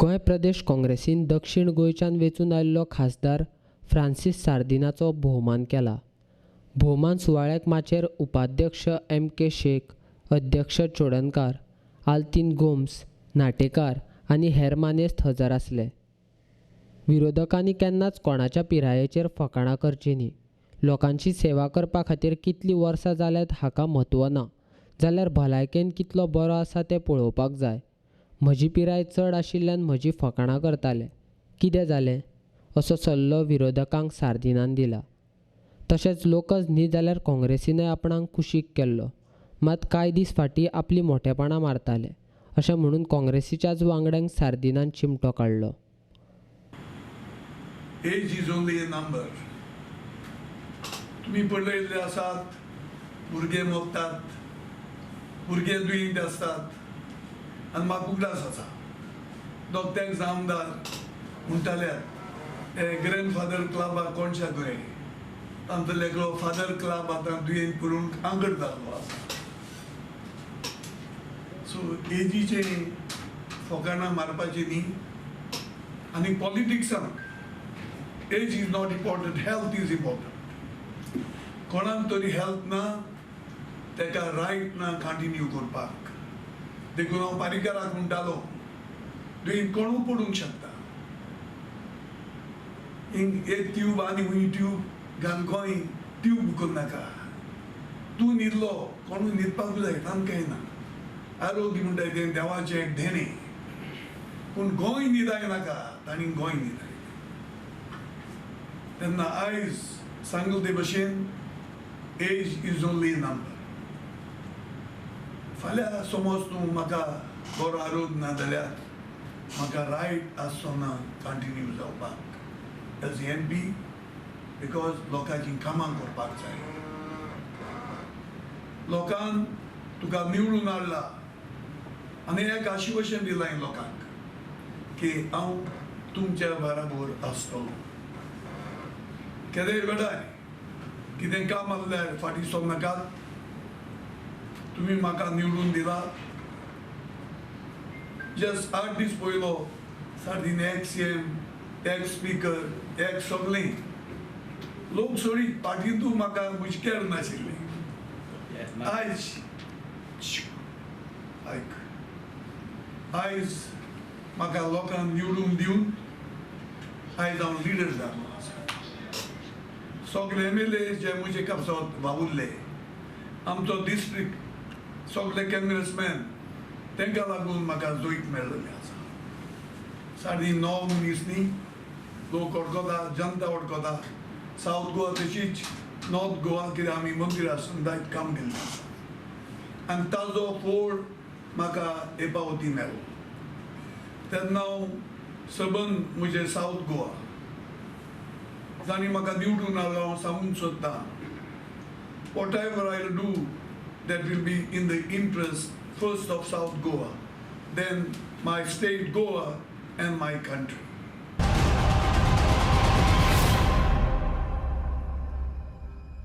गोंय प्रदेश काँग्रेसीन दक्षिण गोंयच्यान वेंचून आयिल्लो खासदार फ्रांसीस सार्दिनाचो भोवमान केला. भोवमान सुवाळ्याक माचेर उपाध्यक्ष M.K. शेख, अध्यक्ष चोडणकार, आल्तीन गोम्स, नाटेकार आनी हेर मानेस्त हजर आसले. विरोधकांनी केन्नाच कोणाच्या पिरायेचेर फकाणां करची न्ही. लोकांची सेवा करपा खातीर कितलीं वर्सां जाल्यात हाका म्हत्व ना, जाल्यार भलायकेन कितलो बरो आसा तें पळोवपाक जाय. म्हजी पिराय चड आशिल्ल्यान म्हजी फकाणां करताले. कितें जालें? असो सल्लो विरोधकांक सार्दिनान दिला. तशेंच लोकच न्ही जाल्यार काँग्रेसीनय आपणाक कुशीक केल्लो. मात कांय दीस फाटीं आपलीं मोठेपणां मारताले अशें म्हणून काँग्रेसीच्याच वांगड्यांक सार्दिनान चिमटो काडलो. Age is only a number. तुम्ही पळयल्ले आसात, भुरगे मोगतात, भुरगे दुयेंत आसतात आनी म्हाका उगडास आसा. दोगत्याक जामदार म्हणटाल्यार ग्रँडफादर क्लबाक कोणशा गोंय तांचो फादर क्लब आतां दुयेंत पडून आंगड जाल्लो आसा. सो एजीचे फकाणां मारपाची न्ही. आनी पॉलिटिक्सांत age is not important, health is important. कोणाक तरी हेल्थ ना तेका रायट ना कंटिन्यू करपाक. देखून हांव पारीकाराक म्हणटालो, दुयेंत कोणूय पडूंक शकता. एक ट्यूब आनी हुंय ट्यूब घाल गोंय ट्यूब करूं नाका. तूं न्हिदलो कोणूय न्हिदपाक जाय तांकां कांय ना. आरोग्य म्हणटा तें देवाचें एक देणें. पूण गोंय न्हिदाय नाका, तांणी गोंय न्हिदाय. तेन्ना आयज सांगले ते भशेन एज इज ओन्ली नंबर. फाल्यां समज तूं म्हाका बरो आरोग्य ना जाल्यार म्हाका रायट आसचो ना कंटिन्यू जावपाक एज MP, बिकॉज लोकांची कामां करपाक जाय. लोकांक तुका निवडून हाडला आनी एक आश्वासन दिलां लोकांक की हांव तुमच्या बराबर आसतलो. केदेर घडाय कितें काम आसल्यार फाटीं सर नाकात. तुमी म्हाका निवडून दिला. जस्ट 8 दीस पयलो सार्दीन एक CM, एक स्पीकर, एक सगळें लोक सोडी पार्टींतू म्हाका मुजकेर नाशिल्ले. आयज आयज म्हाका लोकांक निवडून दिवन आयज हांव लिडर जालो आसा. सगळे MLA जे म्हजे कापसांत वावुरले, आमचो डिस्ट्रिक्ट सगळे काँग्रेसमॅन तांकां लागून म्हाका जोईत मेळ्ळेलें आसा. सार्दीन 9 मनीस न्ही, लोक वळखता, जनता वळखता. सावथ गोवा तशीच नॉर्थ गोवा कितें आमी मंदिर आसून दायज काम केल्लें आसा आनी ताजो फोड म्हाका एपावती मेळ्ळो. तेन्ना हांव सबंद म्हजे सावथ गोवा जाणी म्हाका निवडून हाडलो. हांव सांगूंक सोदतां, whatever I'll do that will be in the interest first of South Goa, then my state Goa and my country.